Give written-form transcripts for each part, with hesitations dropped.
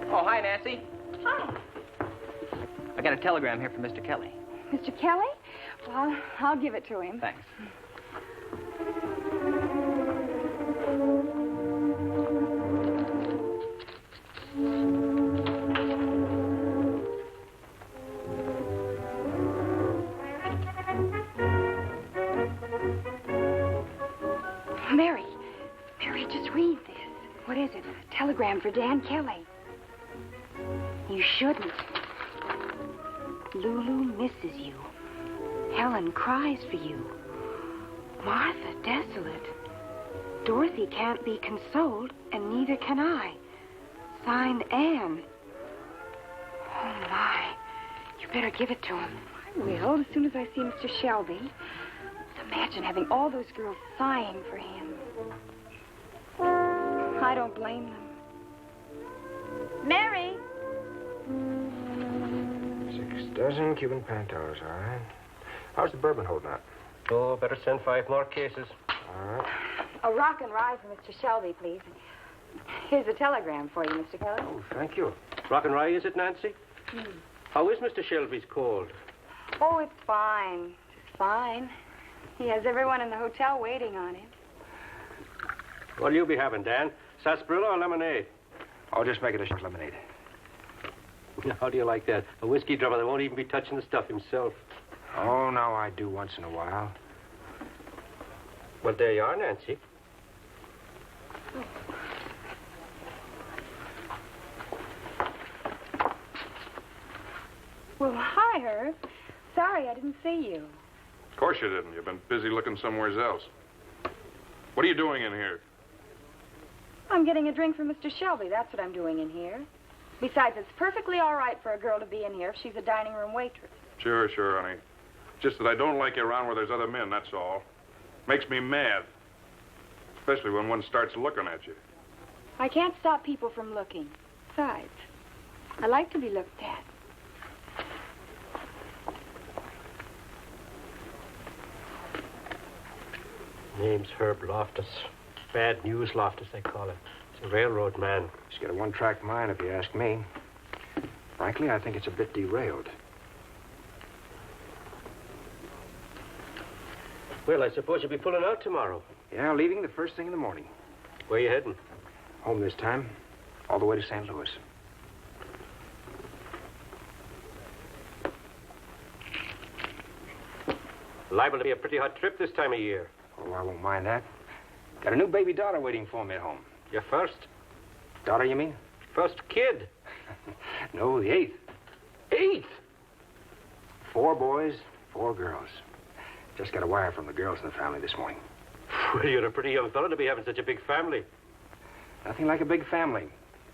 Oh, hi, Nancy. Hi. I got a telegram here from Mr. Kelly. Mr. Kelly? Well, I'll give it to him. Thanks. Mary, just read this. What is it? A telegram for Dan Kelly. You shouldn't. Lulu misses you. Helen cries for you. Martha desolate. Dorothy can't be consoled, and neither can I. Signed, Anne. Oh, my. You better give it to him. I will, as soon as I see Mr. Shelby. Imagine having all those girls sighing for him. I don't blame them. Mary! 6 dozen Cuban Panteros, all right. How's the bourbon holding up? Oh, better send 5 more cases. All right. A rock and rye for Mr. Shelby, please. Here's a telegram for you, Mr. Kelly. Oh, thank you. Rock and rye, is it, Nancy? How is Mr. Shelby's cold? Oh, it's fine. Just fine. He has everyone in the hotel waiting on him. What'll you be having, Dan? Sarsaparilla or lemonade? I'll just make it a short lemonade. How do you like that? A whiskey drummer that won't even be touching the stuff himself. Oh, now I do once in a while. Well, there you are, Nancy. Well, hi, Herb. Sorry I didn't see you. Of course you didn't. You've been busy looking somewhere else. What are you doing in here? I'm getting a drink for Mr. Shelby. That's what I'm doing in here. Besides, it's perfectly all right for a girl to be in here if she's a dining room waitress. Sure, honey. Just that I don't like you around where there's other men, that's all. Makes me mad. Especially when one starts looking at you. I can't stop people from looking. Besides, I like to be looked at. Name's Herb Loftus. Bad news Loftus, they call it. He's a railroad man. He's got a one-track mind, if you ask me. Frankly, I think it's a bit derailed. Well, I suppose you'll be pulling out tomorrow. Yeah, leaving the first thing in the morning. Where you heading? Home this time. All the way to St. Louis. Liable to be a pretty hot trip this time of year. Oh, I won't mind that. Got a new baby daughter waiting for me at home. Your first? Daughter, you mean? First kid. No, the 8th. 8th? 4 boys, 4 girls. Just got a wire from the girls in the family this morning. Well, you're a pretty young fellow to be having such a big family. Nothing like a big family.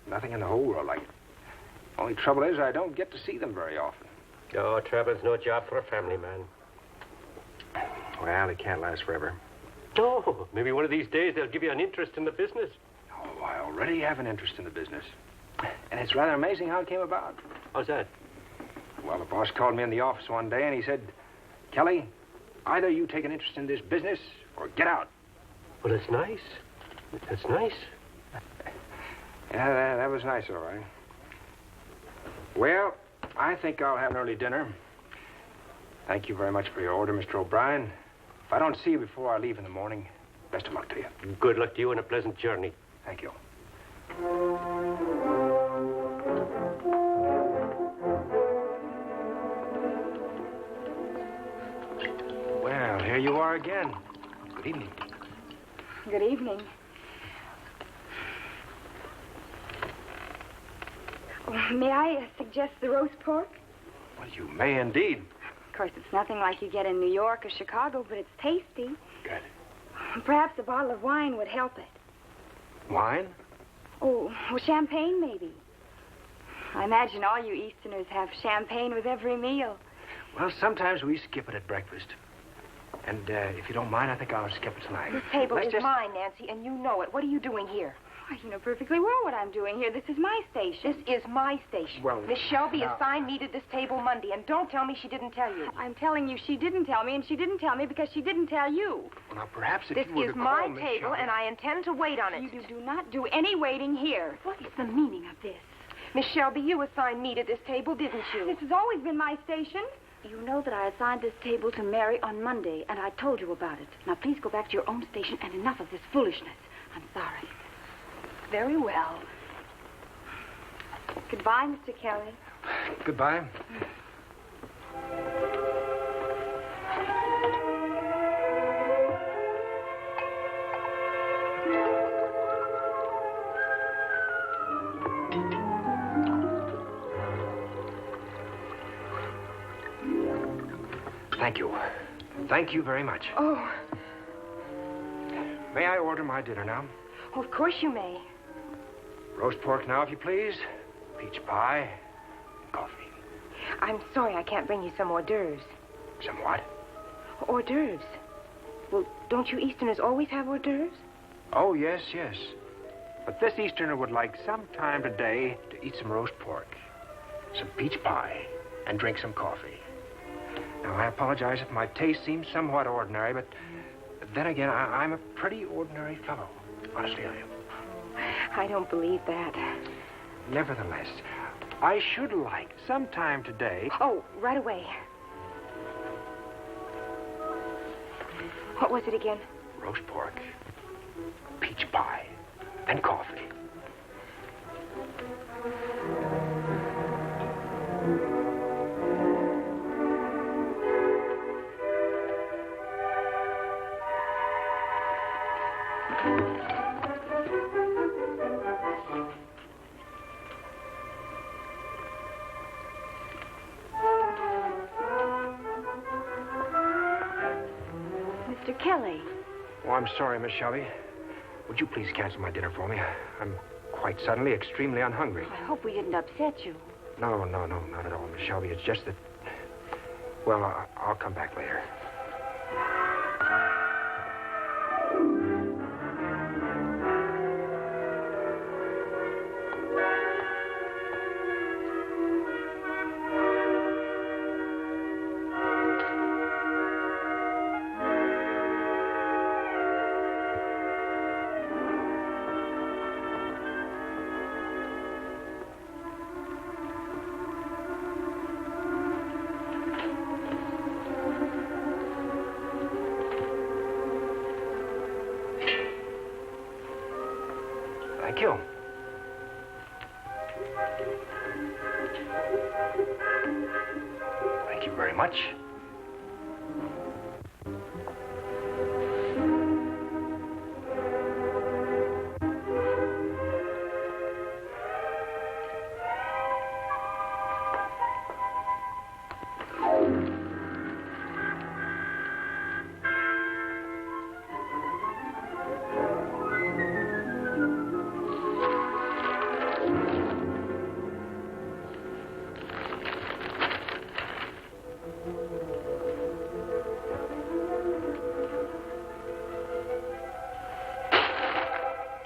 Nothing in the whole world like it. Only trouble is I don't get to see them very often. Oh, travel's no job for a family man. Well, it can't last forever. Oh, maybe one of these days they'll give you an interest in the business. Oh, I already have an interest in the business. And it's rather amazing how it came about. How's that? Well, the boss called me in the office one day and he said, Kelly, either you take an interest in this business or get out. Well, that's nice. That's nice. Yeah, that was nice, all right. Well, I think I'll have an early dinner. Thank you very much for your order, Mr. O'Brien. If I don't see you before I leave in the morning, best of luck to you. Good luck to you and a pleasant journey. Thank you. Well, here you are again. Good evening. Good evening. May I suggest the roast pork? Well, you may indeed. Of course, it's nothing like you get in New York or Chicago, but it's tasty. Good. Perhaps a bottle of wine would help it. Wine? Oh, well, champagne, maybe. I imagine all you Easterners have champagne with every meal. Well, sometimes we skip it at breakfast. And if you don't mind, I think I'll skip it tonight. This table Let's is mine, Nancy, and you know it. What are you doing here? Why, you know perfectly well what I'm doing here. This is my station. This is my station. Well, Miss Shelby now- assigned me to this table Monday, and don't tell me she didn't tell you. I'm telling you she didn't tell me, and she didn't tell me because she didn't tell you. Well, now, perhaps if This you were is to my call Miss table, Shelby- and I intend to wait on it. You do not do any waiting here. What is the meaning of this? Miss Shelby, you assigned me to this table, didn't you? This has always been my station. You know that I assigned this table to Mary on Monday, and I told you about it. Now, please go back to your own station and enough of this foolishness. I'm sorry. Very well. Goodbye, Mr. Kelly. Goodbye. Thank you. Thank you very much. Oh, May I order my dinner now? of course you may. Roast pork now, if you please. Peach pie. Coffee. I'm sorry I can't bring you some hors d'oeuvres. Some what? Hors d'oeuvres? Well, don't you Easterners always have hors d'oeuvres? Oh, yes, yes. But this Easterner would like some time today to eat some roast pork, some peach pie, and drink some coffee. Now, I apologize if my taste seems somewhat ordinary, but then again, I'm a pretty ordinary fellow. Honestly, I am. I don't believe that. Nevertheless, I should like some time today. Oh, right away. What was it again? Roast pork, peach pie, and coffee. Mr. Kelly. Oh, I'm sorry, Miss Shelby. Would you please cancel my dinner for me? I'm quite suddenly extremely unhungry. I hope we didn't upset you. No, not at all, Miss Shelby. It's just that... Well, I'll come back later. Thank you. Thank you very much.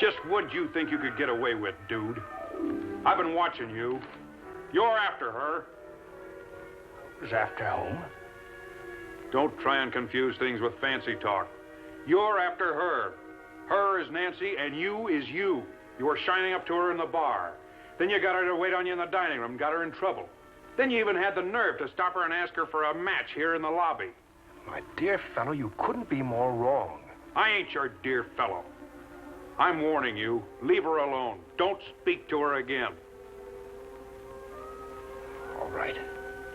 Just what'd you think you could get away with, dude? I've been watching you. You're after her. Was after home? Don't try and confuse things with fancy talk. You're after her. Her is Nancy, and you is you. You were shining up to her in the bar. Then you got her to wait on you in the dining room, got her in trouble. Then you even had the nerve to stop her and ask her for a match here in the lobby. My dear fellow, you couldn't be more wrong. I ain't your dear fellow. I'm warning you. Leave her alone. Don't speak to her again. All right.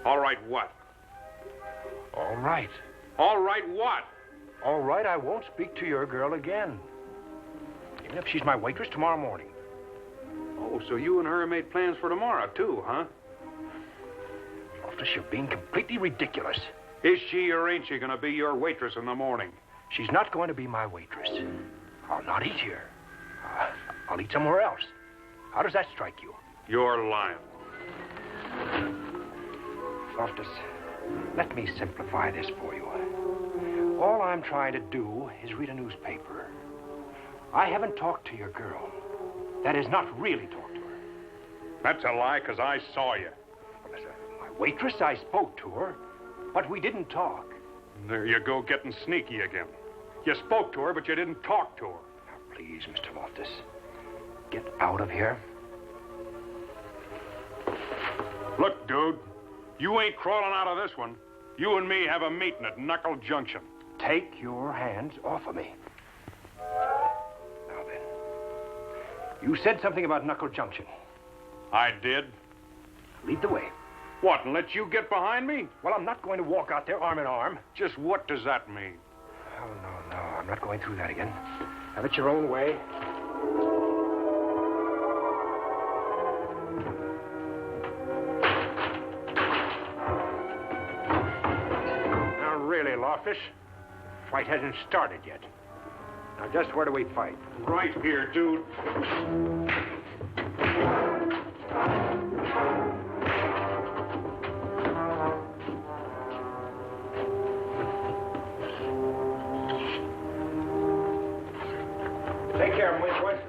All right, what? All right. All right, what? All right, I won't speak to your girl again. Even if she's my waitress tomorrow morning. Oh, so you and her made plans for tomorrow, too, huh? Loftus, you're being completely ridiculous. Is she or ain't she gonna be your waitress in the morning? She's not going to be my waitress. I'll not eat here. I'll eat somewhere else. How does that strike you? You're lying. Loftus, let me simplify this for you. All I'm trying to do is read a newspaper. I haven't talked to your girl. That is, not really talked to her. That's a lie, 'cause I saw you. Well, as my waitress, I spoke to her, but we didn't talk. There you go, getting sneaky again. You spoke to her, but you didn't talk to her. Now, please, Mr. Loftus, get out of here. Look, dude, you ain't crawling out of this one. You and me have a meeting at Knuckle Junction. Take your hands off of me. Now then. You said something about Knuckle Junction. I did. Lead the way. What, and let you get behind me? Well, I'm not going to walk out there arm in arm. Just what does that mean? Oh, no. I'm not going through that again. Have it your own way. Now, really, Loftus, fight hasn't started yet. Now, just where do we fight? Right here, dude. Take care of him, Winchwood.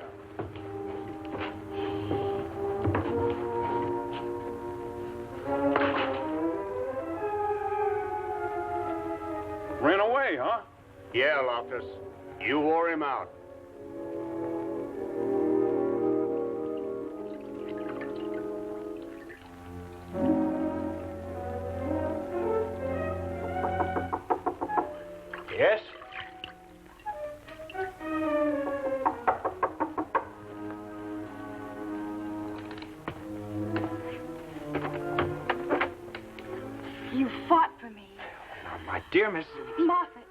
Ran away, huh? Yeah, Loftus. You wore him out. Yes? You fought for me. Now, my dear Miss Moffett.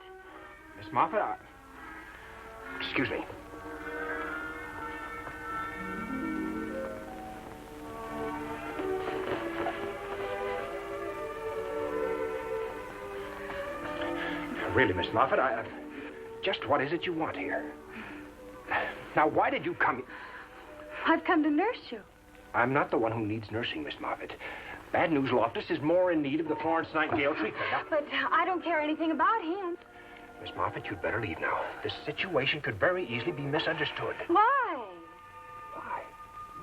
Moffett, excuse me. Really, Miss Moffett, just what is it you want here? Now, why did you come? I've come to nurse you. I'm not the one who needs nursing, Miss Moffett. Bad news, Loftus is more in need of the Florence Nightingale treatment. But I don't care anything about him. Miss Moffett, you'd better leave now. This situation could very easily be misunderstood. Why? Why?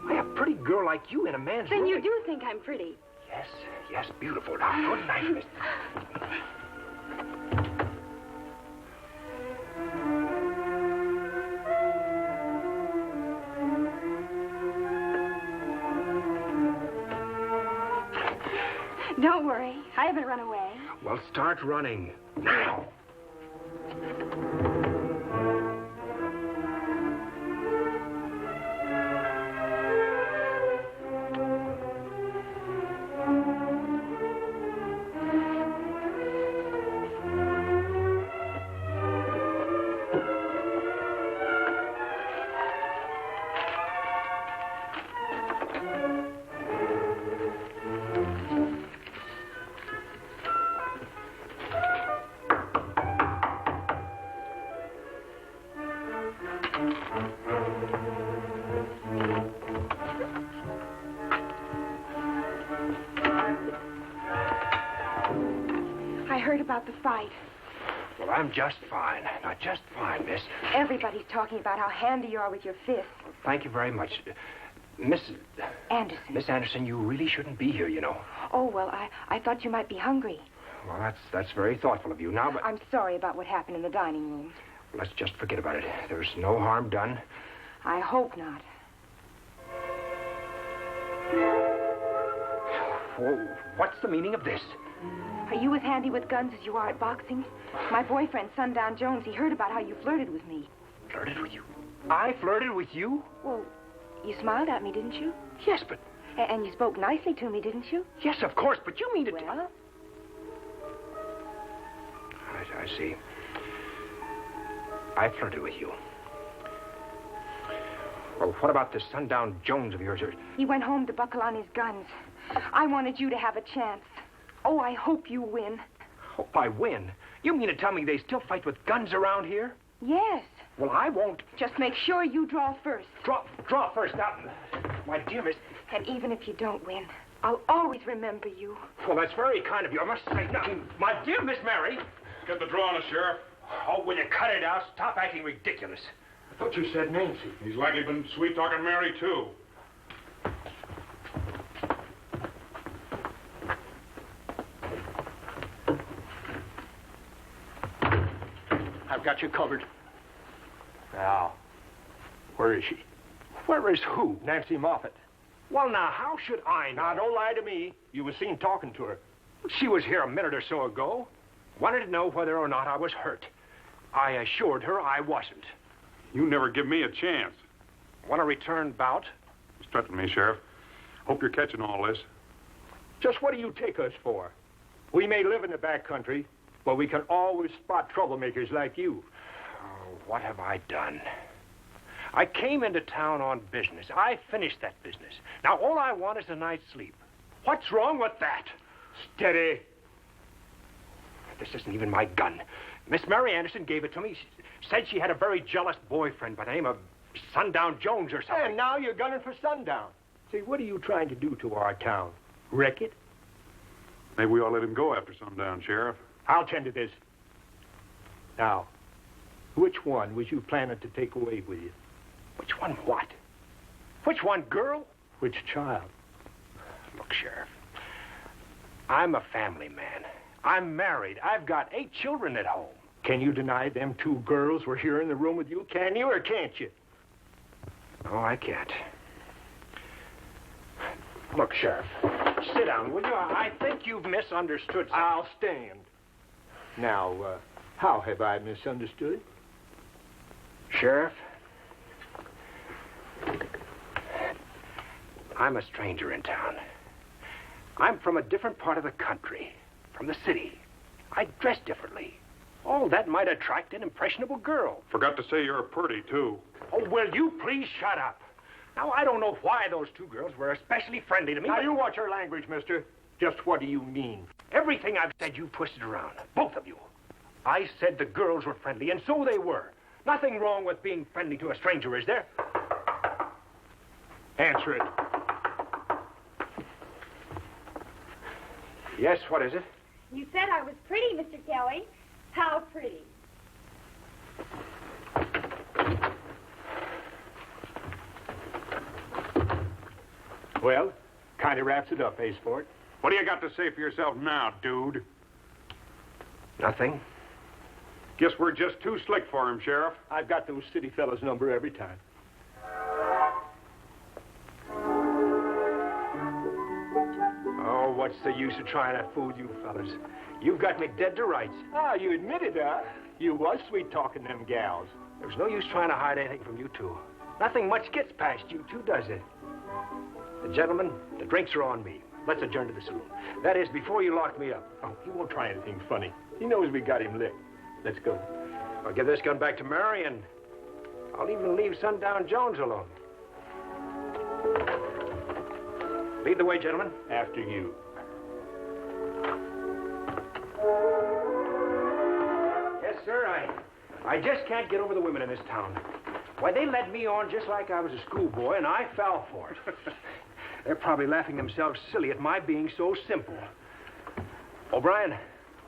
Why, a pretty girl like you in a man's room. Then you do think I'm pretty. Yes, beautiful. Now, good night, Miss. Don't worry. I haven't run away. Well, start running. Now. About the fight. Well, I'm just fine. Not just fine, miss. Everybody's talking about how handy you are with your fists. Well, thank you very much. Miss Anderson. Miss Anderson, you really shouldn't be here, you know. Oh, well, I thought you might be hungry. Well, that's very thoughtful of you. Now, but... I'm sorry about what happened in the dining room. Let's just forget about it. There's no harm done. I hope not. Well, what's the meaning of this? Are you as handy with guns as you are at boxing? My boyfriend, Sundown Jones, he heard about how you flirted with me. Flirted with you? I flirted with you? Well, you smiled at me, didn't you? Yes, but... And you spoke nicely to me, didn't you? Yes, of course, but you mean to... Well? I see. I flirted with you. Well, what about this Sundown Jones of yours? He went home to buckle on his guns. I wanted you to have a chance. Oh, I hope you win. Hope I win? You mean to tell me they still fight with guns around here? Yes. Well, I won't. Just make sure you draw first. Draw first. Now, my dear Miss... And even if you don't win, I'll always remember you. Well, that's very kind of you. I must say, now, my dear Miss Mary... Get the draw on us, Sheriff. Oh, will you cut it out? Stop acting ridiculous. I thought you said Nancy. He's likely been sweet-talking Mary, too. I've got you covered. Now, where is she? Where is who? Nancy Moffett. Well, now, how should I know? Now, don't lie to me. You were seen talking to her. She was here a minute or so ago. Wanted to know whether or not I was hurt. I assured her I wasn't. You never give me a chance. Want a return bout? Threaten me, Sheriff. Hope you're catching all this. Just what do you take us for? We may live in the back country, but we can always spot troublemakers like you. Oh, what have I done? I came into town on business. I finished that business. Now, all I want is a night's sleep. What's wrong with that? Steady. This isn't even my gun. Miss Mary Anderson gave it to me. She said she had a very jealous boyfriend by the name of Sundown Jones or something. And now you're gunning for Sundown. See, what are you trying to do to our town? Wreck it? Maybe we ought to let him go after Sundown, Sheriff. I'll tend to this. Now, which one was you planning to take away with you? Which one what? Which one, girl? Which child? Look, Sheriff, I'm a family man. I'm married. I've got 8 children at home. Can you deny them 2 girls were here in the room with you? Can you or can't you? No, I can't. Look, Sheriff, sit down, will you? I think you've misunderstood something. I'll stand. Now, how have I misunderstood? Sheriff, I'm a stranger in town. I'm from a different part of the country, from the city. I dress differently. All that might attract an impressionable girl. Forgot to say you're pretty, too. Oh, will you please shut up? Now, I don't know why those 2 girls were especially friendly to me. Now, you watch your language, mister. Just what do you mean? Everything I've said, you twisted around. Both of you. I said the girls were friendly, and so they were. Nothing wrong with being friendly to a stranger, is there? Answer it. Yes, what is it? You said I was pretty, Mr. Kelly. How pretty? Well, kind of wraps it up, eh, sport? What do you got to say for yourself now, dude? Nothing. Guess we're just too slick for him, Sheriff. I've got those city fellas' number every time. Oh, what's the use of trying to fool you fellas? You've got me dead to rights. Ah, you admitted, huh? You was sweet-talking them gals. There's no use trying to hide anything from you two. Nothing much gets past you two, does it? Gentlemen, the drinks are on me. Let's adjourn to the saloon. That is, before you lock me up. Oh, he won't try anything funny. He knows we got him licked. Let's go. I'll give this gun back to Mary, and I'll even leave Sundown Jones alone. Lead the way, gentlemen. After you. Yes, sir, I just can't get over the women in this town. Why, they led me on just like I was a schoolboy, and I fell for it. They're probably laughing themselves silly at my being so simple. O'Brien,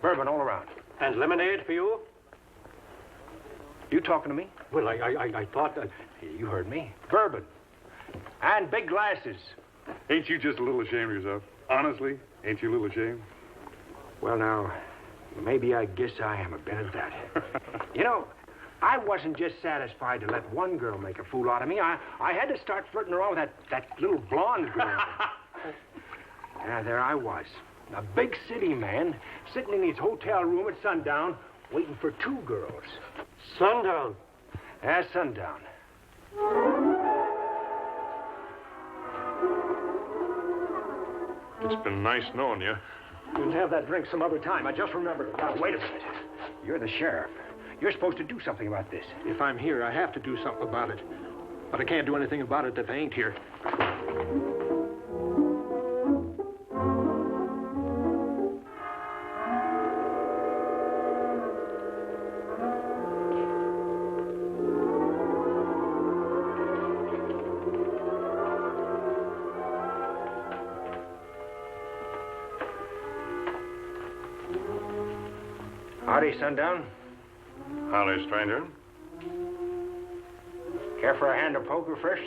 bourbon all around. And lemonade for you? You talking to me? Well, I thought that... You heard me. Bourbon. And big glasses. Ain't you just a little ashamed of yourself? Honestly, ain't you a little ashamed? Well, now, maybe I guess I am a bit of that. You know, I wasn't just satisfied to let one girl make a fool out of me. I had to start flirting around with that little blonde girl. Yeah, there I was, a big city man, sitting in his hotel room at sundown, waiting for 2 girls. Sundown. Yeah, Sundown. It's been nice knowing you. We'll have that drink some other time. I just remembered it. Now, wait a minute. You're the sheriff. You're supposed to do something about this. If I'm here, I have to do something about it. But I can't do anything about it if I ain't here. Howdy, Sundown. Howdy, stranger. Care for a hand of poker first?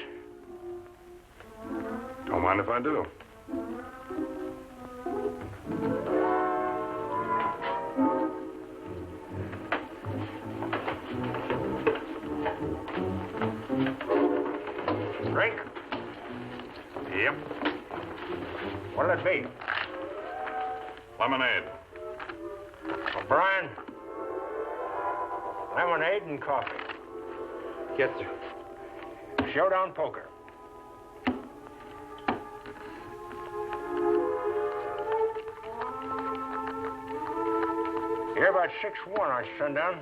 Don't mind if I do. Drink? Yep. What'll it be? Lemonade. O'Brien. Lemonade and coffee. Yes, sir. Showdown poker. You're about 6-1 on Sundown.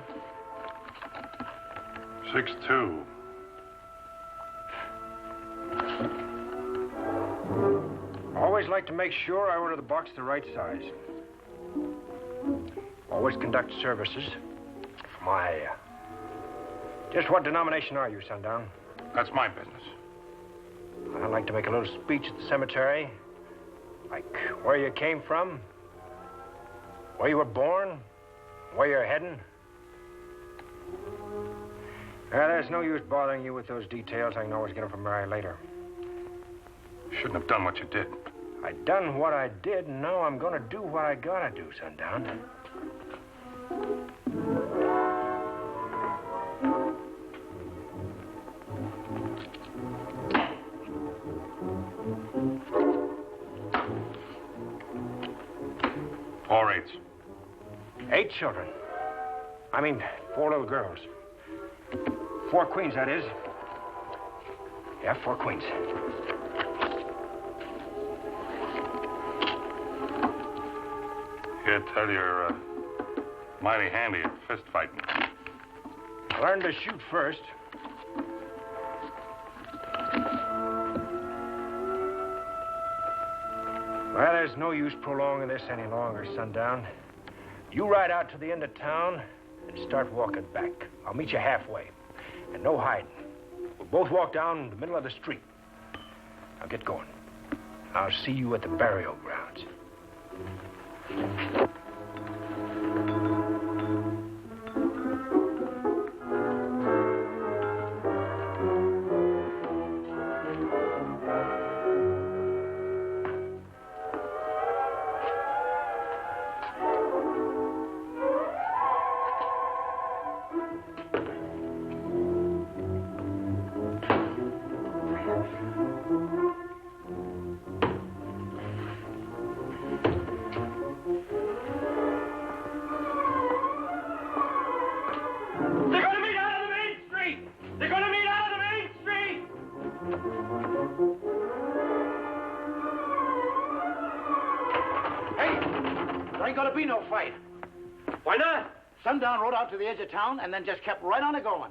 6-2. Always like to make sure I order the box the right size. Always conduct services for my... Just what denomination are you, Sundown? That's my business. I'd like to make a little speech at the cemetery. Like where you came from, where you were born, where you're heading. There's no use bothering you with those details. I can always get them from Mary later. Shouldn't have done what you did. I done what I did, and now I'm gonna do what I gotta do, Sundown. All eights. 8 children. I mean, 4 little girls. 4 queens, that is. Yeah, 4 queens. I tell you're mighty handy at fist fighting. Learn to shoot first. Well, there's no use prolonging this any longer, Sundown. You ride out to the end of town and start walking back. I'll meet you halfway. And no hiding. We'll both walk down the middle of the street. Now get going. I'll see you at the burial grounds. Sundown rode out to the edge of town and then just kept right on it going.